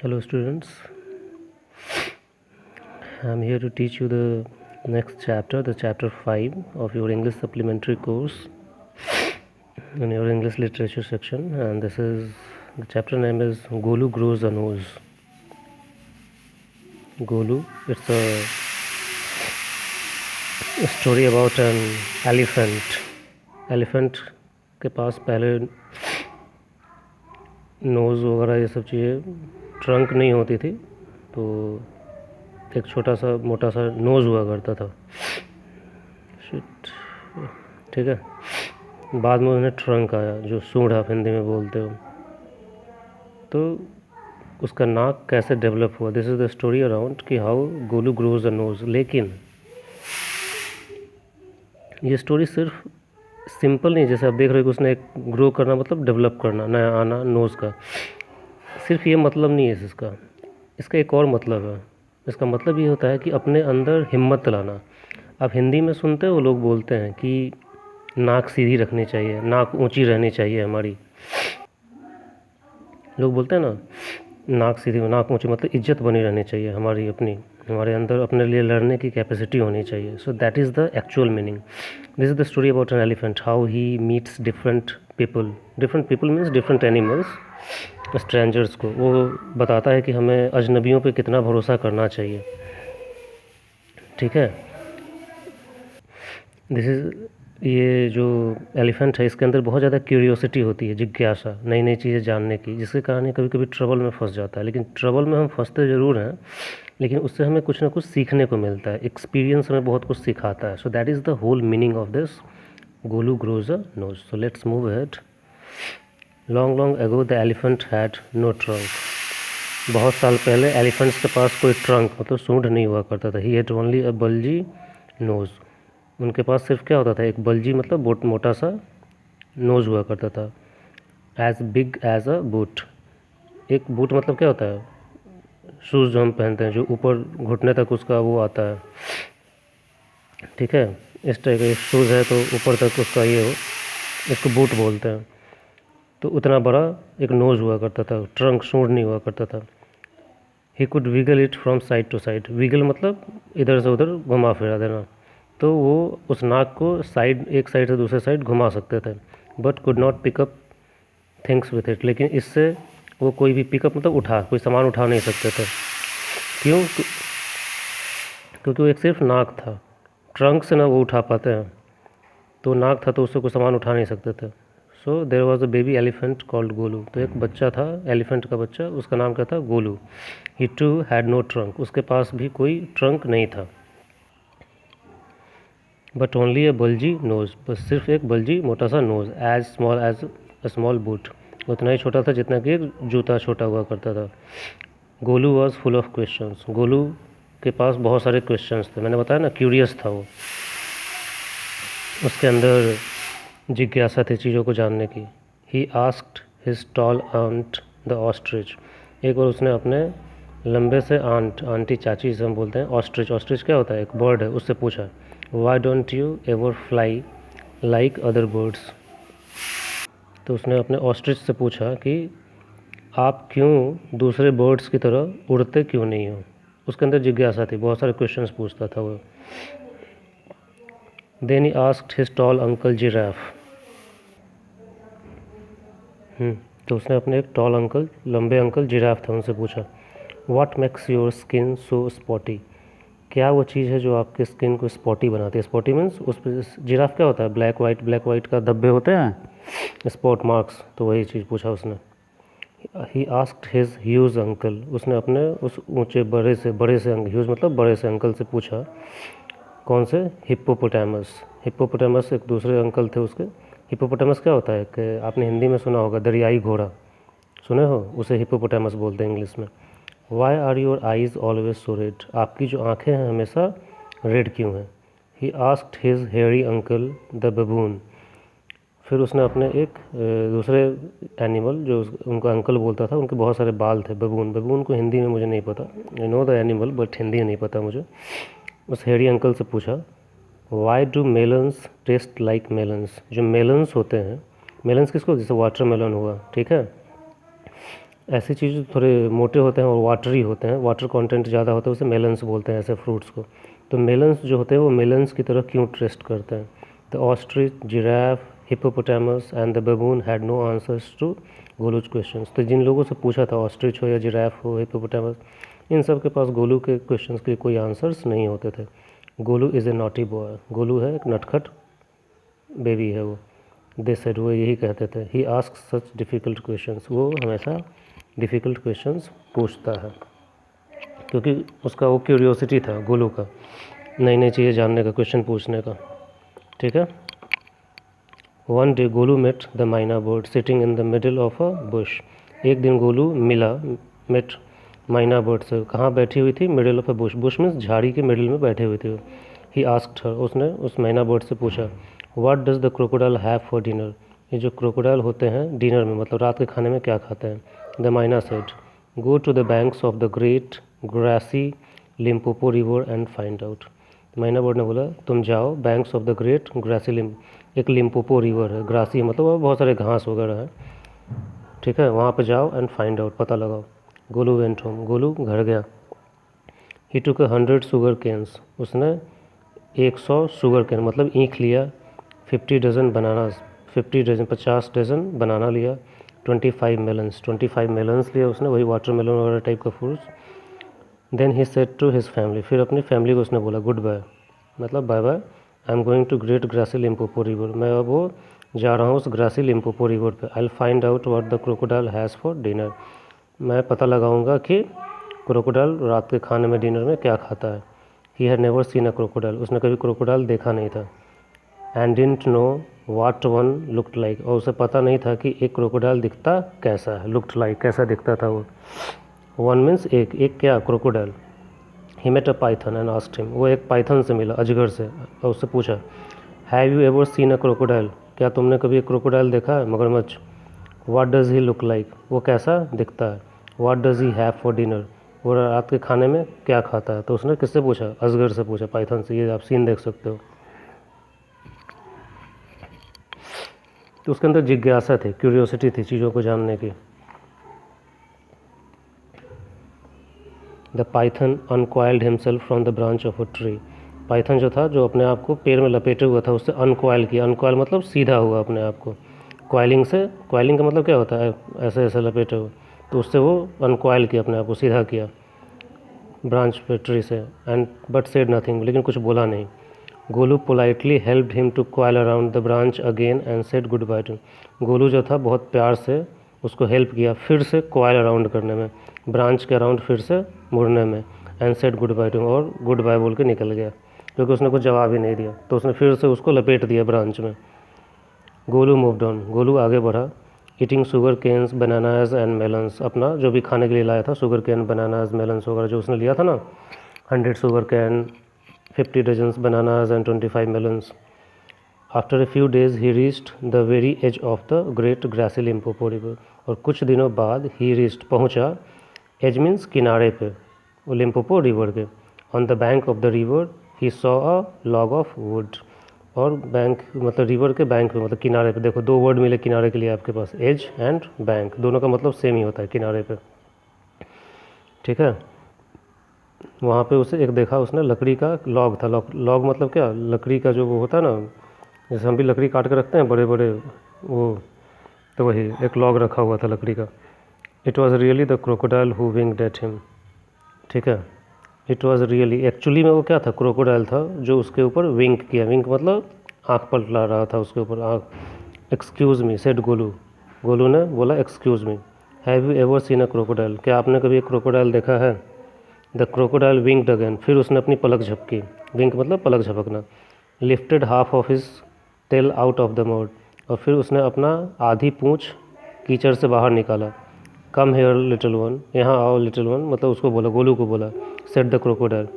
Hello students, I'm here to teach you the next chapter, the chapter 5 of your English supplementary course in your English literature section, and this is the chapter name is Golu Grows a Nose. Golu, it's a story about an elephant. Elephant के पास पहले nose वगैरह ये सब चीज़ें trunk नहीं होती थी, तो एक छोटा सा मोटा सा नोज़ हुआ करता था। शिट, ठीक है। बाद में उन्हें ट्रंक आया, जो सूंड आप हिंदी में बोलते हो। तो उसका नाक कैसे डेवलप हुआ, this is the story around कि how Golu grows a nose. लेकिन ये स्टोरी सिर्फ सिंपल नहीं, जैसे आप देख रहे हो कि उसने एक ग्रो करना मतलब डेवलप करना, नया आना नोज़ का। सिर्फ ये मतलब नहीं है इसका एक और मतलब है। इसका मतलब ये होता है कि अपने अंदर हिम्मत लाना। आप हिंदी में सुनते हो लोग बोलते हैं कि नाक सीधी रखनी चाहिए, नाक ऊंची रहनी चाहिए हमारी। लोग बोलते हैं ना, नाक सीधी नाक ऊंची मतलब इज्जत बनी रहनी चाहिए हमारी, अपनी हमारे अंदर अपने लिए लड़ने की कैपेसिटी होनी चाहिए। सो that is the actual meaning. This is the story about an elephant, how he meets different people means different animals, strangers को। वो बताता है कि हमें अजनबियों पे कितना भरोसा करना चाहिए, ठीक है। दिस इज़, ये जो एलिफेंट है इसके अंदर बहुत ज़्यादा क्यूरियोसिटी होती है, जिज्ञासा, नई नई चीज़ें जानने की, जिसके कारण ये कभी कभी ट्रबल में फंस जाता है। लेकिन ट्रबल में हम फंसते ज़रूर हैं, लेकिन उससे हमें कुछ ना कुछ सीखने को मिलता है। एक्सपीरियंस हमें बहुत कुछ सिखाता है। So that is the whole meaning of this Golu grows a nose. So let's move ahead. Long long ago the elephant had no trunk. बहुत साल पहले एलिफेंट्स के पास कोई ट्रंक मतलब सूंड नहीं हुआ करता था। He had only a bulgy nose. उनके पास सिर्फ क्या होता था, एक बल्जी मतलब मोटा सा नोज़ हुआ करता था। As big as a boot. एक बूट मतलब क्या होता है, शूज़ जो हम पहनते हैं, जो ऊपर घुटने तक उसका वो आता है, ठीक है। इस टाइप का शूज़ है तो ऊपर तक उसका ये हो, इसको बूट बोलते हैं। तो उतना बड़ा एक नोज़ हुआ करता था, ट्रंक सूंड नहीं हुआ करता था। He could wiggle it from side to side. Wiggle मतलब इधर से उधर घुमा फिरा देना। तो वो उस नाक को एक साइड से दूसरे साइड घुमा सकते थे। But could not pickup things with it. लेकिन इससे वो कोई भी पिकअप मतलब कोई सामान उठा नहीं सकते थे। क्यों? क्योंकि वो एक सिर्फ नाक था, ट्रंक से ना वो उठा पाते हैं, तो नाक था तो उससे कोई सामान उठा नहीं सकते थे। So there was a baby elephant called Golu. तो एक बच्चा था, एलिफेंट का बच्चा, उसका नाम क्या था, Golu. He too had no trunk. उसके पास भी कोई ट्रंक नहीं था। But only a bulgy nose. बस सिर्फ एक बल्जी मोटा सा nose. As small as a small boot. उतना ही छोटा था जितना कि एक जूता छोटा हुआ करता था। Golu was full of questions. Golu के पास बहुत सारे क्वेश्चंस थे। मैंने बताया ना, क्यूरियस था वो, उसके अंदर जिज्ञासा थी चीज़ों को जानने की। He asked his tall aunt the ostrich. एक बार उसने अपने लंबे से आंटी चाची से हम बोलते हैं, ऑस्ट्रिच। ऑस्ट्रिच क्या होता है, एक बर्ड है, उससे पूछा, Y don't you ever fly like other birds. तो उसने अपने ऑस्ट्रिच से पूछा कि आप क्यों दूसरे बर्ड्स की तरह उड़ते क्यों नहीं हो। उसके अंदर जिज्ञासा थी, बहुत सारे क्वेश्चंस पूछता था वो। Then he asked his tall uncle giraffe. तो उसने अपने एक टॉल अंकल, लंबे अंकल जिराफ थे, उनसे पूछा, what makes your skin so spotty. क्या वो चीज़ है जो आपके स्किन को स्पॉटी बनाती है। स्पॉटी मीन्स उस पर जिराफ क्या होता है, ब्लैक वाइट का धब्बे होते हैं, स्पॉट मार्क्स। तो वही चीज़ पूछा उसने। ही आस्क्ड हिज ह्यूज अंकल। उसने अपने उस ऊंचे बड़े से ह्यूज मतलब बड़े से अंकल से पूछा, कौन से, हिप्पोपोटामस। हिप्पोपोटामस एक दूसरे अंकल थे उसके। हिप्पोपोटामस क्या होता है कि आपने हिंदी में सुना होगा, दरियाई घोड़ा, सुने हो, उसे हिप्पोपोटामस बोलते हैं इंग्लिश में। Why are your eyes always so red. आपकी जो आँखें हैं हमेशा रेड क्यों हैं। He asked his hairy uncle the baboon. फिर उसने अपने एक दूसरे एनिमल जो उनका अंकल बोलता था, उनके बहुत सारे बाल थे, बबून को हिंदी में मुझे नहीं पता, I know the animal but Hindi नहीं पता मुझे। उस हेयरी अंकल से पूछा, why do melons taste like melons. जो मेलन्स होते हैं, मेलन्स किसको, जैसे वाटर मेलन हुआ, ठीक है, ऐसी चीज़ थोड़े मोटे होते हैं और वाटरी होते हैं, वाटर कंटेंट ज़्यादा होता है, उसे मेलन्स बोलते हैं ऐसे फ्रूट्स को। तो मेलन्स जो होते हैं वो मेलन्स की तरह क्यों टेस्ट करते हैं? The ostrich, giraffe, hippopotamus and the baboon had no answers to Golu's questions. तो जिन लोगों से पूछा था, ऑस्ट्रिच हो या जिराफ हो, हिप्पोपोटामस, इन सब के पास गोलू के क्वेश्चंस के कोई आंसर्स नहीं होते थे। Golu is a naughty boy, Golu है एक नटखट बेबी है वो। दे सेड, वो यही कहते थे। He ask such difficult questions, वो हमेशा डिफ़िकल्ट क्वेश्चंस पूछता है, क्योंकि उसका वो क्यूरियोसिटी था गोलू का, नई नई चीज़ें जानने का, क्वेश्चन पूछने का। ठीक है। One day Golu met the myna bird sitting in the middle of a bush. एक दिन गोलू मिला, मेट माइना बर्ड से, कहाँ बैठी हुई थी? Middle of a Bush. Bush means झाड़ी के मिडिल में बैठे हुए थे। ही आस्क्ड हर, उसने उस मैना बर्ड से पूछा, what does the crocodile have for dinner. ये जो क्रोकोडाइल होते हैं डिनर में, मतलब रात के खाने में क्या खाते हैं? The myna said, go to the banks of the great grassy Limpopo river and find out. मैना बर्ड ने बोला, तुम जाओ banks of the great grassy एक लिम्पोपो रिवर है, ग्रासी मतलब वहाँ बहुत सारे घास वगैरह है, ठीक है, वहाँ पे जाओ एंड फाइंड आउट, पता लगाओ। गोलू वेंट होम, गोलू घर गया। ही टुक 100 शुगर कैंस, उसने 100 शुगर कैन मतलब ईख लिया। 50 डजन बनाना, 50 डजन बनाना लिया। 25 मेलन्स लिया उसने, वही वाटरमेलन वगैरह टाइप का fruits. Then he said to his family, फिर अपनी फैमिली को उसने बोला गुड बाय, मतलब bye bye, I am going to great grassy Limpopo river, मैं अब वो जा रहा हूँ उस ग्रासी लिम्पोपो रिवर पे। I will find out what the crocodile has for dinner, मैं पता लगाऊंगा कि क्रोकोडाइल रात के खाने में डिनर में क्या खाता है। He had never seen a crocodile, उसने कभी क्रोकोडाइल देखा नहीं था। And didn't know what one looked like, और उसे पता नहीं था कि एक क्रोकोडाइल दिखता कैसा है। लुक्ड लाइक कैसा दिखता था वो? वन मीन्स एक क्या? Crocodile. He met a python and asked him, वो एक पाइथन से मिला, अजगर से, और उससे पूछा, have you ever seen a crocodile, क्या तुमने कभी एक क्रोकोडाइल देखा है, मगरमच्छ? What does he look like, वो कैसा दिखता है? What does he have for dinner, वो रात के खाने में क्या खाता है? तो उसने किससे पूछा? अजगर से पूछा, पाइथन से। ये आप सीन देख सकते हो। तो उसके अंदर जिज्ञासा थी, क्यूरियोसिटी थी चीज़ों को जानने की। The Python uncoiled himself from the branch of a tree, Python जो था, जो अपने आप को पेड़ में लपेटे हुआ था, उससे अनकॉइल किया। अनकॉइल मतलब सीधा हुआ अपने आप को। कॉइलिंग से, कॉइलिंग का मतलब क्या होता है? ऐसे ऐसे लपेटे हुए, तो उससे वो अनकॉइल किया, अपने आप को सीधा किया ब्रांच पे, ट्री से। एंड बट सेड नथिंग, लेकिन कुछ बोला नहीं। Golu politely helped him to coil around the branch again and said good bye to, Golu जो था बहुत प्यार से उसको हेल्प किया फिर से कॉइल अराउंड करने में, ब्रांच के अराउंड फिर से मुड़ने में। And said good bye to, और गुड बाय बोल के निकल गया, क्योंकि उसने कुछ जवाब ही नहीं दिया, तो उसने फिर से उसको लपेट दिया ब्रांच में। गोलू मूव्ड ऑन, गोलू आगे बढ़ा। Eating sugar canes, bananas and melons, अपना जो भी खाने के लिए लाया था, शुगर कैन, बनानाज, मेलन्स वगैरह जो उसने लिया था ना, 100 sugar cane, 50 dozens bananas and 25 melons. After a few days he reached the very edge of the great grassy Limpopo river, और कुछ दिनों बाद ही रीच्ड, पहुंचा, एज मीन्स किनारे पे, वो लिम्पोपो रिवर के। On the bank of the river he saw a log of wood, और बैंक मतलब रिवर के बैंक पे, मतलब किनारे पे। देखो दो वर्ड मिले किनारे के लिए आपके पास, एज एंड बैंक, दोनों का मतलब सेम ही होता है, किनारे पे, ठीक है। वहाँ पे उसे एक देखा उसने, लकड़ी का लॉग था। लॉग मतलब क्या? लकड़ी का जो वो होता है ना, जैसे हम भी लकड़ी काट के रखते हैं बड़े बड़े वो, तो वही एक लॉग रखा हुआ था लकड़ी का। It was really the crocodile who winged at him, ठीक है। इट वॉज़ रियली, एक्चुअली में वो क्या था? क्रोकोडाइल था जो उसके ऊपर विंक किया। विंक मतलब आँख पलटा रहा था उसके ऊपर, आँख। Excuse me said Golu, Golu ने बोला excuse me. Have you ever seen a crocodile, क्या आपने कभी एक क्रोकोडाइल देखा है? द क्रोकोडाइल विंक्ड अगेन, फिर उसने अपनी पलक झपकी। विंक मतलब पलक झपकना। Lifted half of his tail out of the mud, और फिर उसने अपना आधी पूँछ कीचड़ से बाहर निकाला। कम हेयर लिटिल वन, यहाँ आओ लिटिल वन, मतलब उसको बोला, गोलू को बोला। Said the crocodile,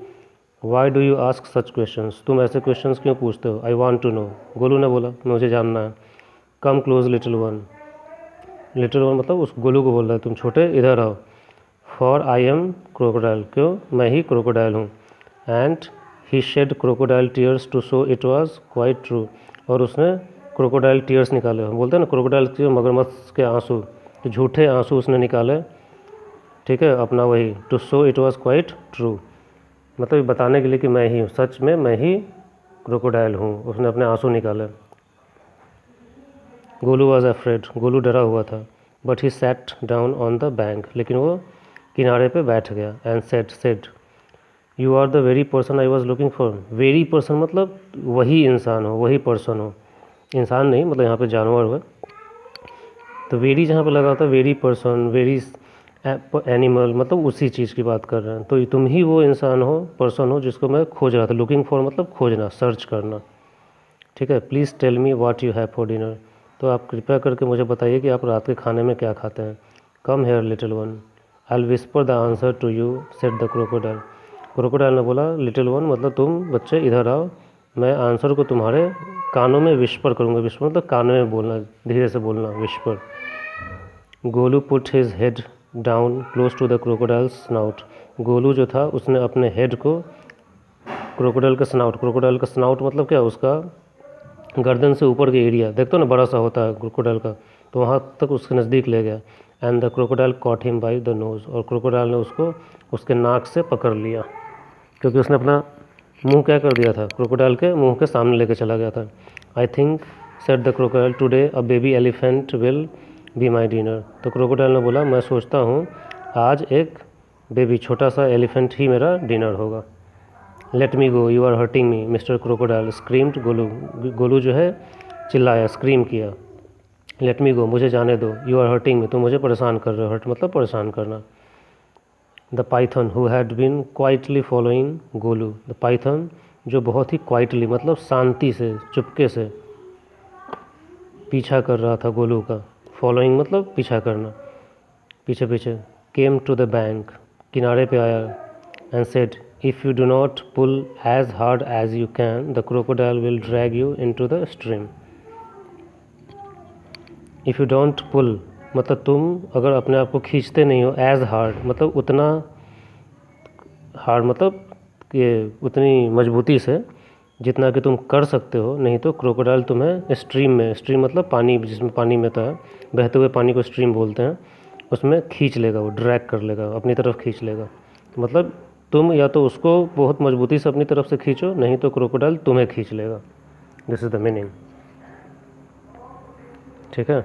why do you ask such questions, तुम ऐसे क्वेश्चंस क्यों पूछते हो? I want to know, Golu ने बोला, मुझे जानना है। Come close little one, little one मतलब उस गोलू को बोल रहा है, तुम छोटे इधर आओ। फॉर आई एम क्रोकोडाइल, क्यों? मैं ही क्रोकोडाइल हूँ। And he shed crocodile tears to show it was quite true, और उसने क्रोकोडाइल टीयर्स निकाले, बोलते हैं ना क्रोकोडाइल के, मगरमच्छ के आंसू, झूठे आंसू उसने निकाले ठीक है, अपना वही to show it was quite true, मतलब बताने के लिए कि मैं ही हूँ, सच में मैं ही क्रोकोडाइल हूँ। उसने अपने आंसू निकाले। गोलू वॉज अफ्रेड, गोलू डरा हुआ था। But he sat down on the bank, लेकिन वो किनारे पे बैठ गया। And said you are the very person I was looking for. Very person मतलब वही इंसान हो, वही पर्सन हो, इंसान नहीं मतलब यहाँ पे जानवर हो। तो वेरी जहाँ पे लगा होता है वेरी पर्सन, वेरी एनिमल, मतलब उसी चीज़ की बात कर रहे हैं। तो तुम ही वो इंसान हो, पर्सन हो जिसको मैं खोज रहा था। लुकिंग फॉर मतलब खोजना, सर्च करना। ठीक है, please tell me what you have for dinner. तो आप कृपया करके मुझे बताइए कि आप रात के खाने में क्या खाते हैं। Come here little one, I will whisper the answer to you, said the crocodile. Crocodile ने बोला, लिटिल वन मतलब तुम बच्चे इधर आओ, मैं आंसर को तुम्हारे कानों में विस्पर करूँगा। विस्पर मतलब कानों में बोलना, धीरे से बोलना, whisper. Golu put his head down close to the crocodile snout. Golu जो था उसने अपने हेड को क्रोकोडाइल का स्नाउट मतलब क्या, उसका गर्दन से ऊपर के एरिया देखते हो ना, बड़ा सा होता है क्रोकोडाइल का, तो वहाँ तक उसके नज़दीक ले गया। And the crocodile caught him by the nose, और क्रोकोडाइल ने उसको उसके नाक से पकड़ लिया, क्योंकि उसने अपना मुंह क्या कर दिया था, क्रोकोडाइल के मुंह के सामने लेके चला गया था। I think said the crocodile today a baby elephant will be my dinner. तो क्रोकोडाइल ने बोला, मैं सोचता हूँ आज एक बेबी, छोटा सा एलिफेंट ही मेरा डिनर होगा। Let me go, you are hurting me mister crocodile, screamed Golu. Golu जो है चिल्लाया, स्क्रीम किया। लेट मी गो, मुझे जाने दो। यू आर हर्टिंग मी, तुम मुझे परेशान कर रहे हो। हर्ट मतलब परेशान करना। The python who had been quietly following Golu, the python जो बहुत ही क्वाइटली मतलब शांति से, चुपके से पीछा कर रहा था गोलू का। फॉलोइंग मतलब पीछा करना, पीछे पीछे। केम टू द बैंक, किनारे पे आया। And said if you do not pull as hard as you can the crocodile will drag you into the stream. If you don't pull मतलब तुम अगर अपने आप को खींचते नहीं हो, एज हार्ड मतलब उतना हार्ड मतलब कि उतनी मजबूती से जितना कि तुम कर सकते हो, नहीं तो क्रोकोडाइल तुम्हें स्ट्रीम में, स्ट्रीम मतलब पानी, जिसमें पानी में था, बहते हुए पानी को स्ट्रीम बोलते हैं, उसमें खींच लेगा, वो ड्रैग कर लेगा, अपनी तरफ खींच लेगा। मतलब तुम या तो उसको बहुत मजबूती से अपनी तरफ से खींचो, नहीं तो क्रोकोडाइल तुम्हें खींच लेगा। This is the meaning. ठीक है।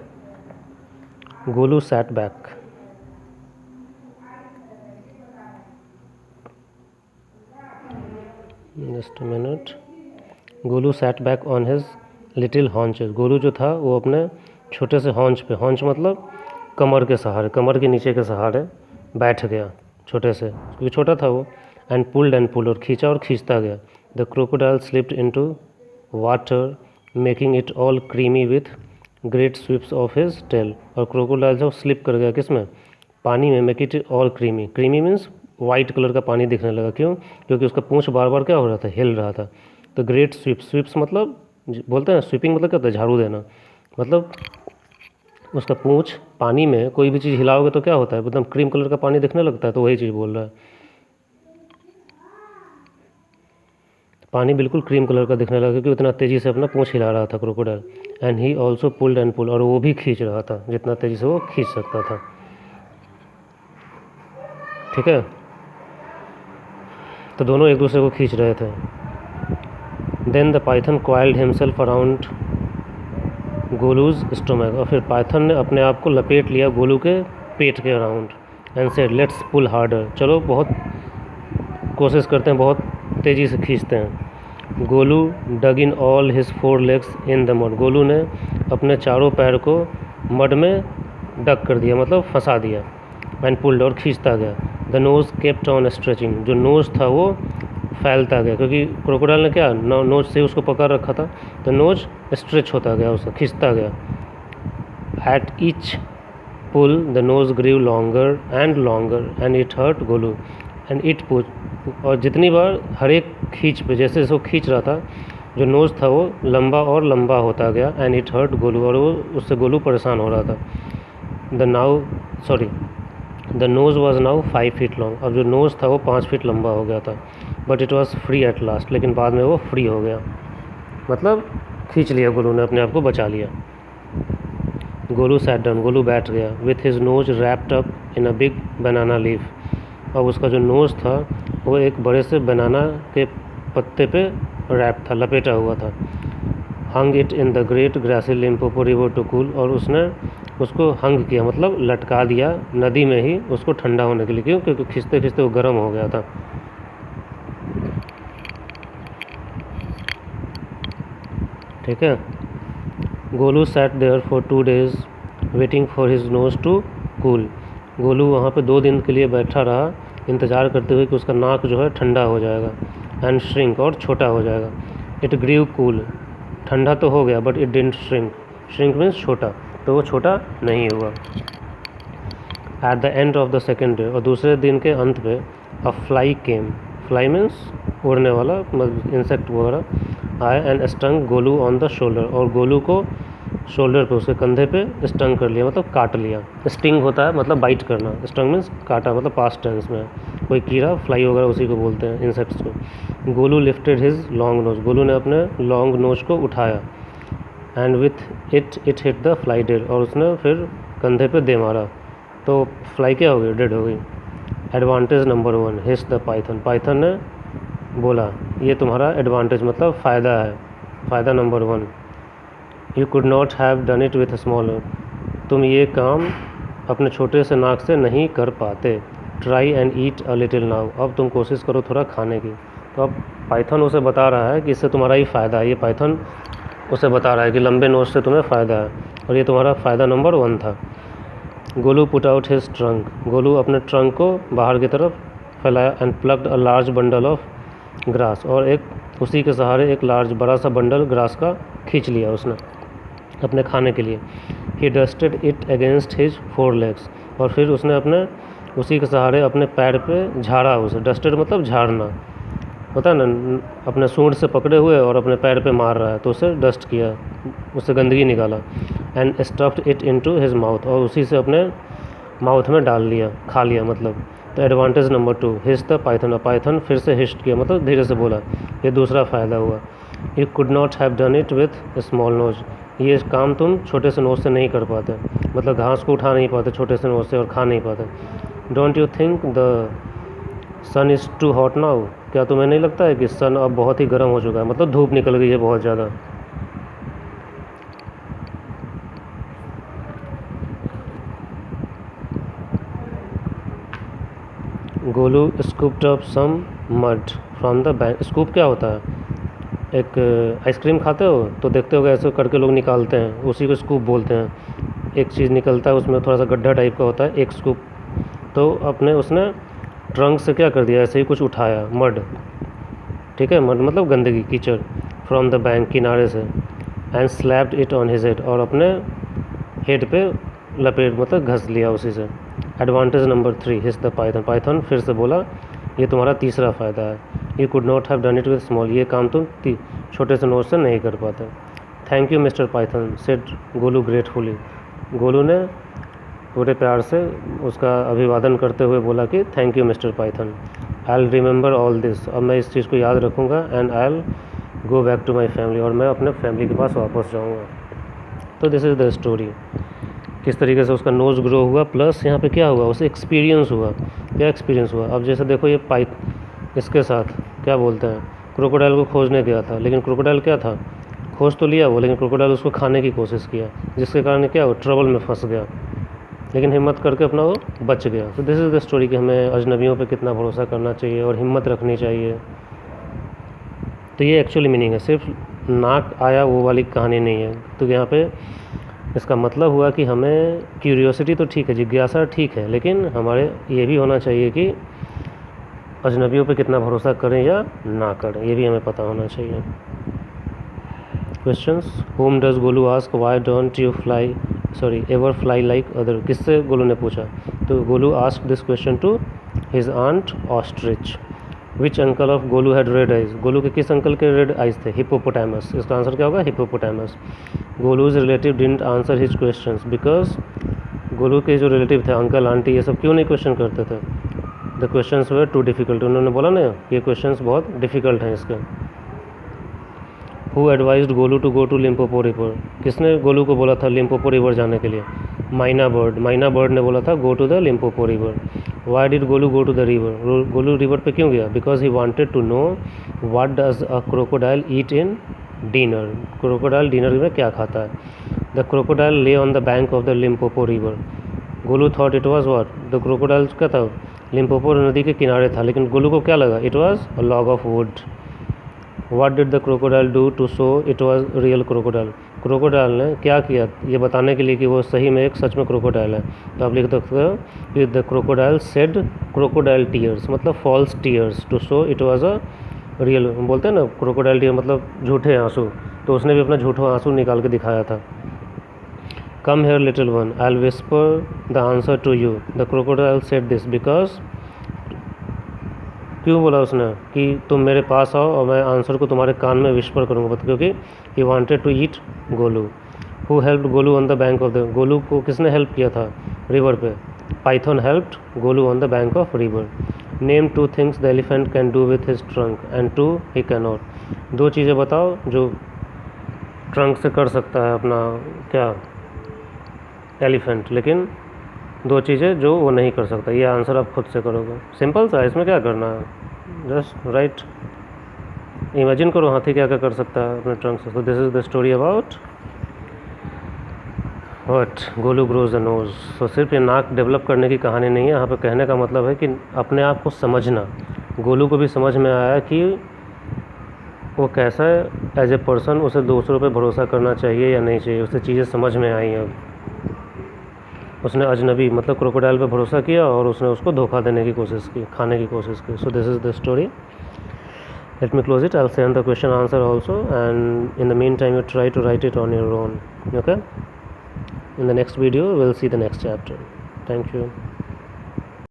Golu sat back, just a minute. Golu sat back on his little haunches, Golu जो था वो अपने छोटे से हॉन्च पे, हॉन्च मतलब कमर के सहारे, कमर के नीचे के सहारे बैठ गया, छोटे से, क्योंकि छोटा था वो। एंड पुल्ड, और खींचा और खींचता गया। The crocodile slipped into water making it all creamy with great sweeps of his tail. और क्रोकोडाइल जब स्लिप कर गया किसमें, पानी में, make it all creamy, creamy means white colour का पानी दिखने लगा। क्यों, क्योंकि उसका पूंछ बार बार क्या हो रहा था, हिल रहा था। तो ग्रेट स्वीप्स, स्वीप्स मतलब बोलते हैं स्वीपिंग मतलब क्या होता है, झाड़ू देना, मतलब उसका पूंछ पानी में कोई भी चीज़ हिलाओगे तो क्या होता है, एकदम क्रीम कलर का पानी दिखने लगता है, तो वही चीज़ बोल रहा है। पानी बिल्कुल क्रीम कलर का दिखने लगा, क्योंकि उतना तेज़ी से अपना पूंछ हिला रहा था crocodile. And he also pulled, और वो भी खींच रहा था जितना तेज़ी से वो खींच सकता था। ठीक है, तो दोनों एक दूसरे को खींच रहे थे। Then the python coiled himself around Golu's stomach, और फिर पाइथन ने अपने आप को लपेट लिया गोलू के पेट के around. And said let's pull harder, चलो बहुत कोशिश करते हैं, बहुत तेज़ी से खींचते हैं। Golu dug in all his 4 legs in the mud, Golu ने अपने चारों पैर को मड में डग कर दिया, मतलब फंसा दिया। एंड पुल्ड, और खींचता गया। The nose kept on stretching, जो नोज़ था वो फैलता गया, क्योंकि क्रोकोडाइल ने क्या नोज़ से उसको पकड़ रखा था, तो नोज़ स्ट्रेच होता गया, उसका खींचता गया। At each pull the nose grew longer and it hurt Golu and it pull, और जितनी बार हर एक खींच पे, जैसे जैसे वो खींच रहा था, जो नोज़ था वो लंबा और लंबा होता गया। एंड इट हर्ट गोलू, और वो उससे गोलू परेशान हो रहा था। The nose was now 5 feet long, अब जो नोज़ था वो 5 फीट लंबा हो गया था। But it was free at last, लेकिन बाद में वो फ्री हो गया, मतलब खींच लिया गोलू ने, अपने आप को बचा लिया। गोलू सैट डाउन, गोलू बैठ गया। With his nose wrapped up in a big banana leaf. अब उसका जो नोज़ था वो एक बड़े से बनाना के पत्ते पे रैप था, लपेटा हुआ था। Hung it in the great grassy Limpopo river to cool, और उसने उसको हंग किया मतलब लटका दिया नदी में ही उसको ठंडा होने के लिए। क्यों? क्योंकि खींचते खींचते वो गर्म हो गया था। ठीक है। Golu sat there for 2 days waiting for his nose to cool. Golu वहाँ पे 2 दिन के लिए बैठा रहा, इंतज़ार करते हुए कि उसका नाक जो है ठंडा हो जाएगा। एंड श्रिंक, और छोटा हो जाएगा। इट ग्रीव कूल, ठंडा तो हो गया but it didn't shrink. Shrink means छोटा, तो वो छोटा नहीं हुआ। At the end of the second day, और दूसरे दिन के अंत पे अ फ्लाई केम। फ्लाई मीन्स उड़ने वाला, इंसेक्ट वगैरह आए। And stung Golu on the shoulder, और गोलू को शोल्डर पे, उसके कंधे पे स्टंग कर लिया, मतलब काट लिया। स्टिंग होता है मतलब बाइट करना, स्टंग मीन्स काटा, मतलब पास्ट टेंस में। कोई कीड़ा, फ्लाई वगैरह उसी को बोलते हैं, इंसेक्ट्स को। Golu lifted his long nose, Golu ने अपने लॉन्ग नोज को उठाया। And with it hit the fly dead, और उसने फिर कंधे पे दे मारा, तो फ्लाई क्या हो गई? डेड हो गई। Advantage number 1 his the Python, Python ने बोला ये तुम्हारा एडवांटेज मतलब फ़ायदा है। फ़ायदा number 1, you could not have done it with small, तुम ये काम अपने छोटे से नाक से नहीं कर पाते। Try and eat a little now, अब तुम कोशिश करो थोड़ा खाने की। तो अब पाइथन उसे बता रहा है कि इससे तुम्हारा ही फ़ायदा है। ये पाइथन उसे बता रहा है कि लंबे नोज से तुम्हें फ़ायदा है, और ये तुम्हारा फ़ायदा नंबर 1 था। Golu put out his trunk, Golu अपने ट्रंक को बाहर की तरफ फैलाया। And plugged a large bundle of grass, और एक उसी के सहारे एक लार्ज बड़ा सा बंडल ग्रास का खींच लिया उसने अपने खाने के लिए। He dusted it against his 4 legs, और फिर उसने अपने उसी के सहारे अपने पैर पे झाड़ा उसे। डस्टेड मतलब झाड़ना होता है ना, अपने सूंड से पकड़े हुए और अपने पैर पे मार रहा है, तो उसे डस्ट किया, उससे गंदगी निकाला। And stuffed it into his mouth, और उसी से अपने माउथ में डाल लिया, खा लिया मतलब। तो advantage number 2 his the Python, Python फिर से हिस्ट किया मतलब धीरे से बोला, ये दूसरा फ़ायदा हुआ। You could not have done it with small nose, ये काम तुम छोटे से नोज से नहीं कर पाते, मतलब घास को उठा नहीं पाते छोटे से नोज से और खा नहीं पाते। Don't you think the sun is too hot now, क्या तुम्हें नहीं लगता है कि सन अब बहुत ही गर्म हो चुका है, मतलब धूप निकल गई है बहुत ज़्यादा। Golu scooped up some mud from the bank, scoop क्या होता है? एक आइसक्रीम खाते हो तो देखते हो ऐसे करके लोग निकालते हैं, उसी को स्कूप बोलते हैं। एक चीज़ निकलता है उसमें थोड़ा सा गड्ढा टाइप का होता है, एक स्कूप। तो अपने उसने ट्रंक से क्या कर दिया, ऐसे ही कुछ उठाया, मड, ठीक है, मड मतलब गंदगी, कीचड़, फ्रॉम द बैंक, किनारे से। And slapped it on his head, और अपने हेड पे लपेट मतलब घस लिया उसी से। Advantage number 3 his the Python, Python फिर से बोला ये तुम्हारा तीसरा फ़ायदा है। You could not have done it with small, ये काम तुम छोटे से नोज से नहीं कर पाते। Thank you mister Python said Golu gratefully, Golu ने पूरे प्यार से उसका अभिवादन करते हुए बोला कि thank you mister Python. I will remember all this, अब मैं इस चीज़ को याद रखूँगा। And I will go back to my family, और मैं अपने फैमिली के पास वापस जाऊँगा। तो दिस इज़ द स्टोरी, किस तरीके से उसका नोज़ ग्रो हुआ, प्लस यहाँ पे क्या हुआ, उसे एक्सपीरियंस हुआ। क्या एक्सपीरियंस हुआ? अब जैसे देखो ये इसके साथ क्या बोलते हैं, क्रोकोडाइल को खोजने गया था, लेकिन क्रोकोडाइल क्या था, खोज तो लिया वो, लेकिन क्रोकोडाइल उसको खाने की कोशिश किया, जिसके कारण क्या हुआ, ट्रबल में फंस गया, लेकिन हिम्मत करके अपना वो बच गया। तो दिस इज़ द स्टोरी कि हमें अजनबियों पे कितना भरोसा करना चाहिए और हिम्मत रखनी चाहिए। तो ये एक्चुअली मीनिंग है, सिर्फ नाक आया वो वाली कहानी नहीं है। तो यहाँ पे इसका मतलब हुआ कि हमें क्यूरियोसिटी तो ठीक है, जिज्ञासा ठीक है, लेकिन हमारे ये भी होना चाहिए कि अजनबियों पे कितना भरोसा करें या ना करें, ये भी हमें पता होना चाहिए। Questions, whom does Golu ask why don't you ever fly like other, किससे गोलू ने पूछा? तो Golu ask this question to his aunt ostrich. Which uncle of Golu had red eyes, Golu के किस अंकल के रेड आइज थे? हिप्पोपोटामस, इसका आंसर क्या होगा? Hippopotamus. Golu's relative didn't answer his questions because, Golu के जो रिलेटिव थे, अंकल आंटी, ये सब क्यों नहीं क्वेश्चन करते थे? The questions were too difficult, उन्होंने बोला ना ये क्वेश्चंस बहुत डिफ़िकल्ट हैं इसके। Who advised Golu to go to Limpopo river, किसने गोलू को बोला था लिम्पोपो रिवर जाने के लिए? माइना बर्ड ने बोला था go to the Limpopo river. Why did Golu go to the river, Golu river पे क्यों गया? Because he wanted to know what does a crocodile eat in dinner, crocodile dinner में क्या खाता है? The crocodile lay on the bank of the Limpopo river, Golu thought it was what, the crocodile क्या था? Limpopo नदी के किनारे था, लेकिन गोलू को क्या लगा? It was a log of wood. What did the crocodile do to show it was real crocodile, crocodile ने क्या किया ये बताने के लिए कि वो सही में एक सच में क्रोकोडाइल है? तो आप लिख सकते हो कि the crocodile said crocodile tears, मतलब false tears, to show it was a real, बोलते हैं ना क्रोकोडाइल टीयर मतलब झूठे आंसू, तो उसने भी अपना झूठा आंसू निकाल के दिखाया था। Come here little one, I will whisper the answer to you, the crocodile said this because, क्यों बोला उसने कि तुम मेरे पास आओ और मैं आंसर को तुम्हारे कान में विस्पर करूँगा? क्योंकि he wanted to eat Golu. Who helped Golu on the bank of the, Golu को किसने हेल्प किया था रिवर पे? Python helped Golu on the bank of river. Name two things the elephant can do with his trunk and two he can not, दो चीज़ें बताओ जो trunk से कर सकता है अपना क्या एलिफेंट, लेकिन दो चीज़ें जो वो नहीं कर सकता। ये आंसर आप खुद से करोगे, सिंपल सा, इसमें क्या करना है, जस्ट राइट, इमेजिन करो हाथी क्या क्या कर सकता है अपने ट्रंक से। तो this is the story about what Golu grows the nose. तो सिर्फ ये नाक डेवलप करने की कहानी नहीं है, यहाँ पे कहने का मतलब है कि अपने आप को समझना। गोलू को भी समझ में आया कि वो कैसा है एज ए पर्सन, उसे दूसरों पे भरोसा करना चाहिए या नहीं चाहिए, उसे चीज़ें समझ में आई। अब उसने अजनबी मतलब क्रोकोडाइल पे भरोसा किया और उसने उसको धोखा देने की कोशिश की, खाने की कोशिश की। So this is the story. Let me close it. I'll send the question answer also, and in the meantime you try to write it on your own. Okay, in the next video we'll see the next chapter. Thank you.